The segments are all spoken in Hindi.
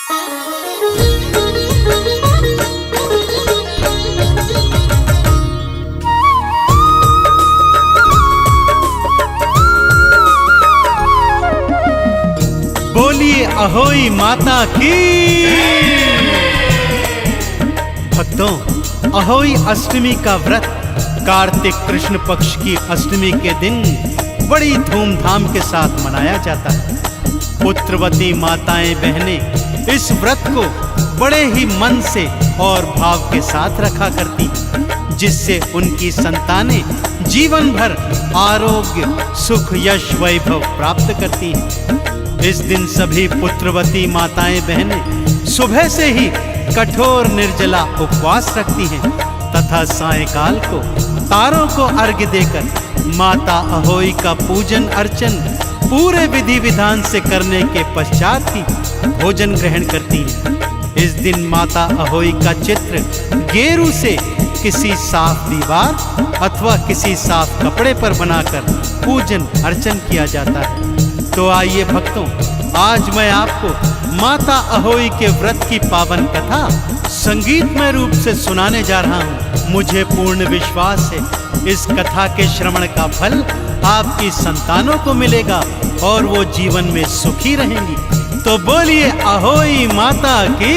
बोलिए अहोई माता की। भक्तों, अहोई अष्टमी का व्रत कार्तिक कृष्ण पक्ष की अष्टमी के दिन बड़ी धूमधाम के साथ मनाया जाता है। पुत्रवती माताएं बहनें इस व्रत को बड़े ही मन से और भाव के साथ रखा करती, जिससे उनकी संतानें जीवन भर आरोग्य, सुख, यश, वैभव प्राप्त करती हैं। इस दिन सभी पुत्रवती माताएं बहनें सुबह से ही कठोर निर्जला उपवास रखती हैं तथा सायंकाल को तारों को अर्घ्य देकर माता अहोई का पूजन अर्चन पूरे विधि विधान से करने के पश्चात ही भोजन ग्रहण करती हैं। इस दिन माता अहोई का चित्र गेरू से किसी साफ दीवार अथवा किसी साफ कपड़े पर बनाकर पूजन अर्चन किया जाता है। तो आइए भक्तों, आज मैं आपको माता अहोई के व्रत की पावन कथा संगीतमय रूप से सुनाने जा रहा हूँ। मुझे पूर्ण विश्वास है इस कथा के श्रवण का फल आपकी संतानों को मिलेगा और वो जीवन में सुखी रहेंगी। तो बोलिए अहोई माता की।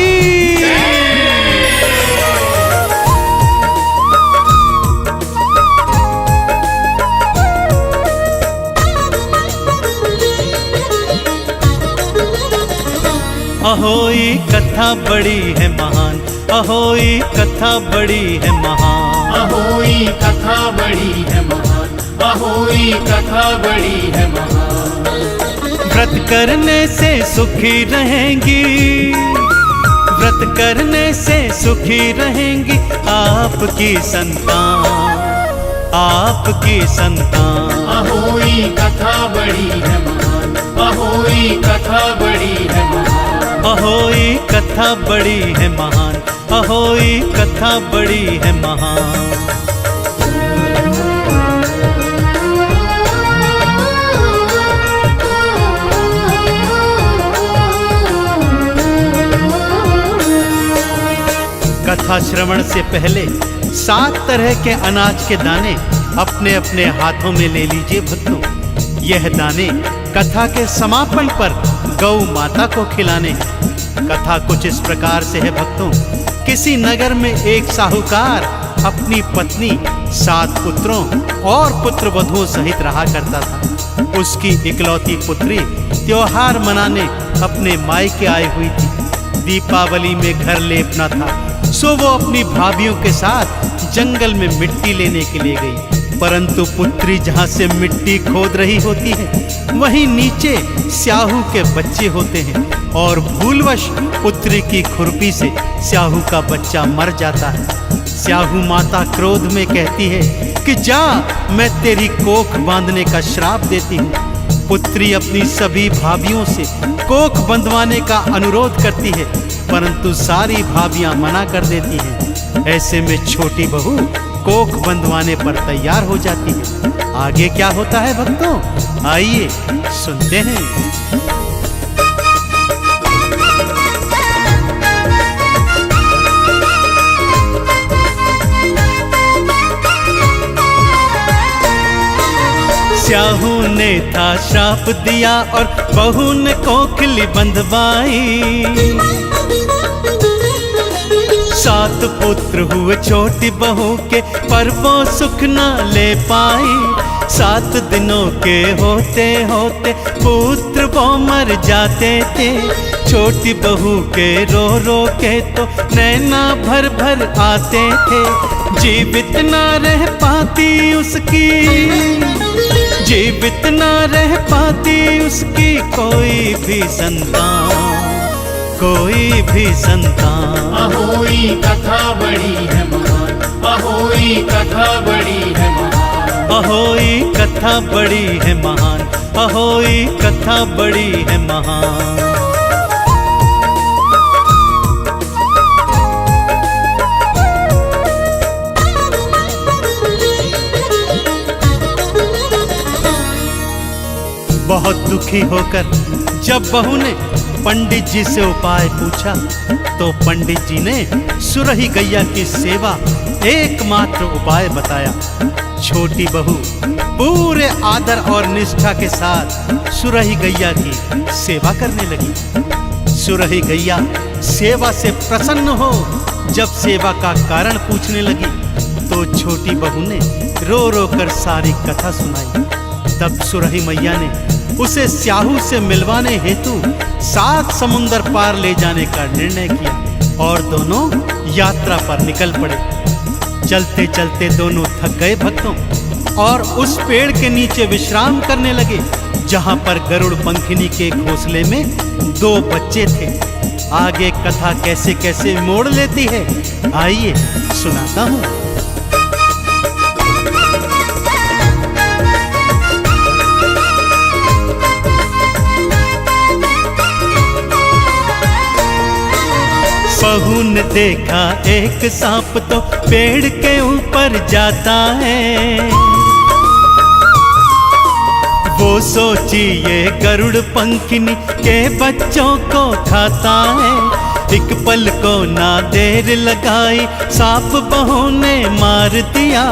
अहोई कथा बड़ी है महान, अहोई कथा बड़ी है महान, अहोई कथा बड़ी है महान, अहोई कथा बड़ी है महान। व्रत करने से सुखी रहेंगी, व्रत करने से सुखी रहेंगी आपकी संतान, आपकी संतान। अहोई कथा बड़ी है महान, अहोई कथा बड़ी है महान, अहोई कथा बड़ी है महान, अहोई कथा बड़ी है महान। कथा श्रवण से पहले 7 तरह के अनाज के दाने अपने अपने हाथों में ले लीजिए भक्तों। यह दाने कथा के समापन पर गौ माता को खिलाने हैं। कथा कुछ इस प्रकार से है भक्तों। किसी नगर में एक साहूकार अपनी पत्नी, 7 पुत्रों और पुत्र वधुओं सहित रहा करता था। उसकी इकलौती पुत्री त्योहार मनाने अपने मायके आई हुई थी। दीपावली में घर लेपना था, सो वो अपनी भाभियों के साथ जंगल में मिट्टी लेने के लिए गई। परंतु पुत्री जहाँ से मिट्टी खोद रही होती है वहीं नीचे स्याहू के बच्चे होते हैं और भूलवश पुत्री की खुरपी से स्याहू का बच्चा मर जाता है। स्याहू माता क्रोध में कहती है कि जा, मैं तेरी कोख बांधने का श्राप देती हूँ। पुत्री अपनी सभी भाभियों से कोख बंधवाने का अनुरोध करती है, परंतु सारी भाभियां मना कर देती हैं। ऐसे में छोटी बहू कोख बंधवाने पर तैयार हो जाती है। आगे क्या होता है भक्तों, आइए सुनते हैं। स्याहू ने था श्राप दिया और बहू ने कोखली बंधवाई। 7 पुत्र हुए छोटी बहू के, पर वो सुख न ले पाई। 7 दिनों के होते होते पुत्र वो मर जाते थे। छोटी बहू के रो रो के तो नैना भर भर आते थे। जीवित न रह पाती उसकी, जीवित न रह पाती उसकी कोई भी संतान, कोई भी संतान। अहोई कथा बड़ी है महान, अहोई कथा बड़ी है महान, अहोई कथा बड़ी है महान, अहोई कथा बड़ी है महान। बहुत दुखी होकर जब बहू ने पंडित जी से उपाय पूछा तो पंडित जी ने सुरही गैया की सेवा एकमात्र उपाय बताया। छोटी बहू पूरे आदर और निष्ठा के साथ सुरही गैया की सेवा करने लगी। सुरही गैया सेवा से प्रसन्न हो जब सेवा का कारण पूछने लगी तो छोटी बहू ने रो रो कर सारी कथा सुनाई। तब सुरही मैया ने उसे स्याहू से मिलवाने हेतु 7 समुंदर पार ले जाने का निर्णय किया और दोनों यात्रा पर निकल पड़े। चलते चलते दोनों थक गए भक्तों और उस पेड़ के नीचे विश्राम करने लगे जहां पर गरुड़ पंखिनी के घोंसले में 2 बच्चे थे। आगे कथा कैसे कैसे मोड़ लेती है, आइए सुनाता हूं। बहू ने देखा एक सांप तो पेड़ के ऊपर जाता है। वो सोची ये गरुड़ पंखिनी के बच्चों को खाता है। एक पल को ना देर लगाई सांप बहू ने मार दिया।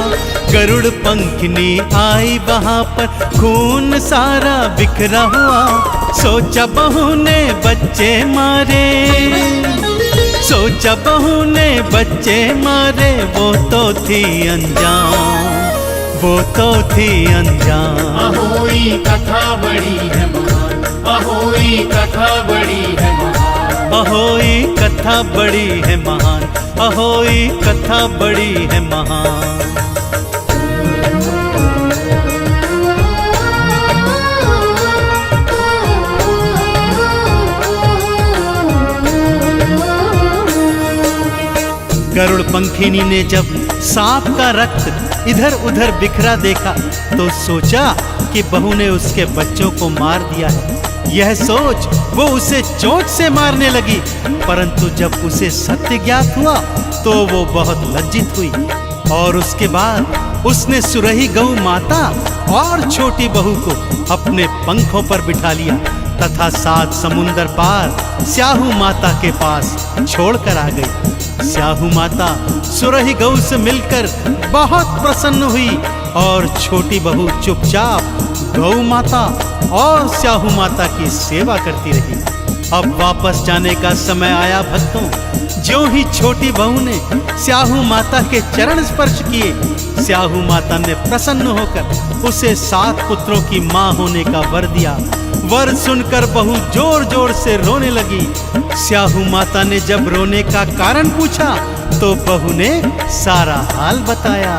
गरुड़ पंखिनी आई वहां पर खून सारा बिखरा हुआ। सोचा बहू ने बच्चे मारे, सोचा बहू ने बच्चे मारे, वो तो थी अनजान, वो तो थी अनजान। अहोई कथा बड़ी है महान, अहोई कथा बड़ी है महान, अहोई कथा बड़ी है महान, अहोई कथा बड़ी है महान। गरुड़ पंखिनी ने जब सांप का रक्त इधर उधर बिखरा देखा तो सोचा कि बहू ने उसके बच्चों को मार दिया है। यह सोच वो उसे चोट से मारने लगी, परंतु जब उसे सत्य ज्ञात हुआ तो वो बहुत लज्जित हुई और उसके बाद उसने सुरही गौ माता और छोटी बहू को अपने पंखों पर बिठा लिया तथा 7 समुंदर पार स्याहू माता के पास छोड़कर आ गई। स्याहू माता सुरही गौ से मिलकर बहुत प्रसन्न हुई और छोटी बहू चुपचाप गौ माता और स्याहू माता की सेवा करती रही। अब वापस जाने का समय आया भक्तों। ज्यों ही छोटी बहू ने स्याहू माता के चरण स्पर्श किए, स्याहू माता ने प्रसन्न होकर उसे 7 पुत्रों की मां होने का वर दिया। वर सुनकर बहू जोर जोर से रोने लगी। स्याहू माता ने जब रोने का कारण पूछा तो बहू ने सारा हाल बताया।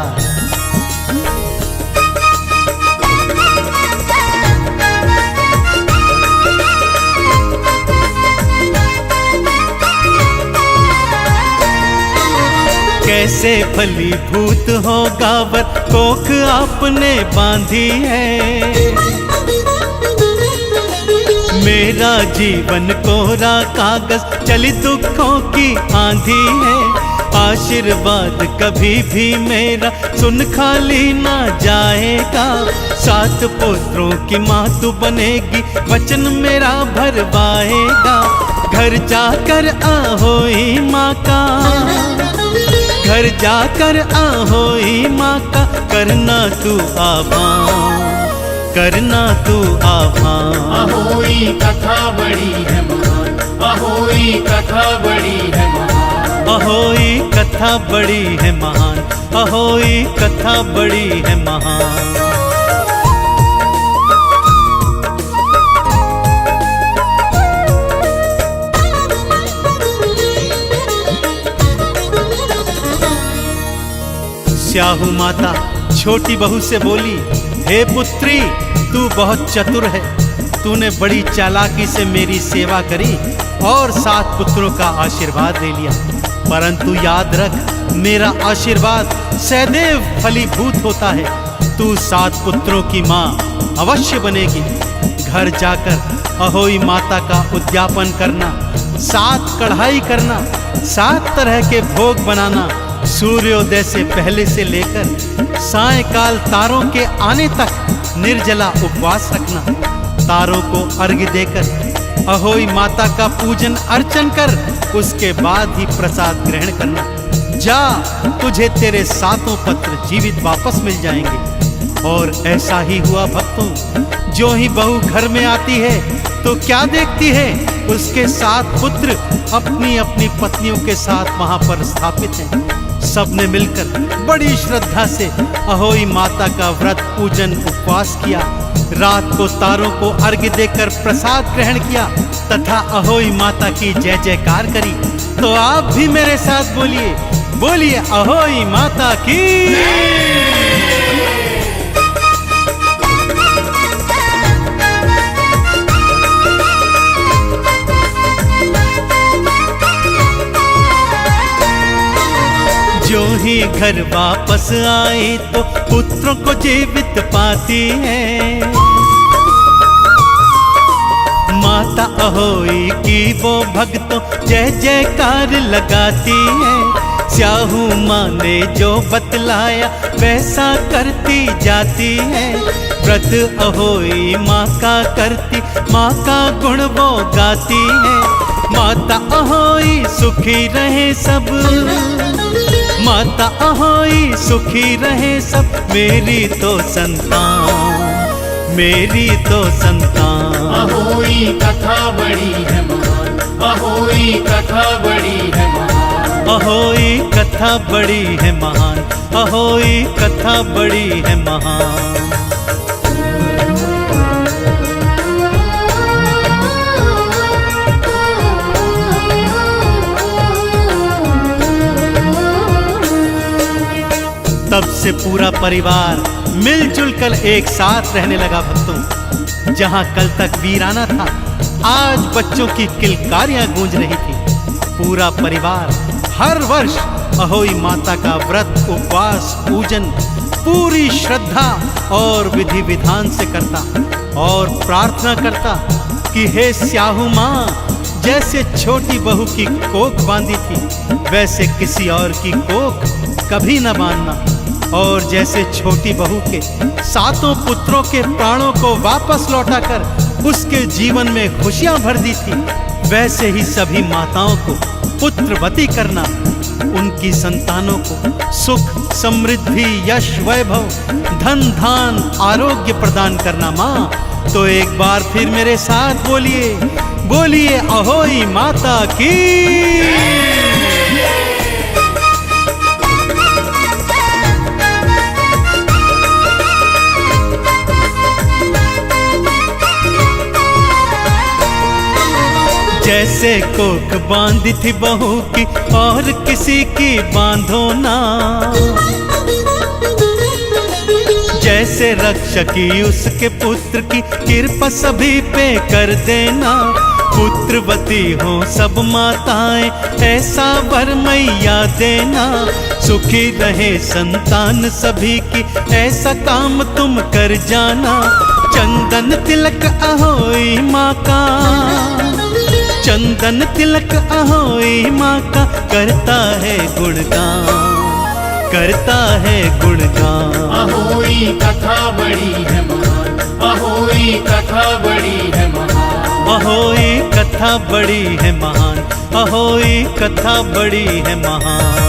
कैसे फलीभूत होगा वर कोख आपने बांधी है। मेरा जीवन कोरा कागज चली दुखों की आंधी है। आशीर्वाद कभी भी मेरा सुन खाली ना जाएगा। 7 पुत्रों की माँ तू बनेगी, वचन मेरा भरवाएगा। घर जाकर आहोई माँ का, घर जाकर आहोई माँ का, करना तू आह्वान, करना तू आह्वान। अहोई कथा बड़ी है महान, अहोई कथा बड़ी है महान, अहोई कथा बड़ी है महान, अहोई कथा बड़ी है महान। स्याहू माता छोटी बहू से बोली, हे पुत्री, तू बहुत चतुर है। तूने बड़ी चालाकी से मेरी सेवा करी और 7 पुत्रों का आशीर्वाद ले लिया, परंतु याद रख, मेरा आशीर्वाद सदैव फलीभूत होता है। तू 7 पुत्रों की माँ अवश्य बनेगी। घर जाकर अहोई माता का उद्यापन करना, 7 कढ़ाई करना, 7 तरह के भोग बनाना, सूर्योदय से पहले से लेकर सायंकाल तारों के आने तक निर्जला उपवास रखना, तारों को अर्घ्य देकर अहोई माता का पूजन अर्चन कर, उसके बाद ही प्रसाद ग्रहण करना। जा, तुझे तेरे 7 पत्र जीवित वापस मिल जाएंगे। और ऐसा ही हुआ भक्तों। जो ही बहू घर में आती है तो क्या देखती है, उसके 7 पुत्र अपनी अपनी पत्नियों के साथ वहां पर स्थापित हैं। सबने मिलकर बड़ी श्रद्धा से अहोई माता का व्रत पूजन उपवास किया। रात को तारों को अर्घ्य देकर प्रसाद ग्रहण किया तथा अहोई माता की जय जयकार करी। तो आप भी मेरे साथ बोलिए, बोलिए अहोई माता की। जो ही घर वापस आए तो पुत्रों को जीवित पाती है। माता अहोई की वो भक्तों जय जयकार लगाती है। स्याहू माँ ने जो बतलाया वैसा करती जाती है। व्रत अहोई माँ का करती, माँ का गुण वो गाती है। माता अहोई सुखी रहे सब, माता अहोई सुखी रहे सब, मेरी तो संतान, मेरी तो संतान। अहोई कथा बड़ी है महान, अहोई कथा बड़ी है महान, अहोई कथा बड़ी है महान, अहोई कथा बड़ी है महान। तब से पूरा परिवार मिलजुल कर एक साथ रहने लगा भक्तों। जहां कल तक वीराना था, आज बच्चों की किलकारियां गूंज रही थी। पूरा परिवार हर वर्ष अहोई माता का व्रत उपवास पूजन पूरी श्रद्धा और विधि विधान से करता और प्रार्थना करता कि हे स्याहू माँ, जैसे छोटी बहू की कोख बांधी थी वैसे किसी और की कोख कभी न बांधना। और जैसे छोटी बहू के 7 पुत्रों के प्राणों को वापस लौटाकर उसके जीवन में खुशियां भर दी थी, वैसे ही सभी माताओं को पुत्रवती करना, उनकी संतानों को सुख समृद्धि यश वैभव धन धान आरोग्य प्रदान करना। माँ, तो एक बार फिर मेरे साथ बोलिए, बोलिए अहोई माता की। जैसे कोख बांधी थी बहू की और किसी की बांधो ना, जैसे रक्षकी उसके पुत्र की कृपा सभी पे कर देना। पुत्रवती हो सब माताएं ऐसा वर मैया देना। सुखी रहे संतान सभी की ऐसा काम तुम कर जाना। चंदन तिलक अहोई माँ का, चंदन तिलक अहोई माँ का करता है गुणगान, करता है गुणगान। अहोई कथा बड़ी है महान, अहोई कथा बड़ी है महान, अहोई कथा बड़ी है महान, अहोई कथा बड़ी है महान।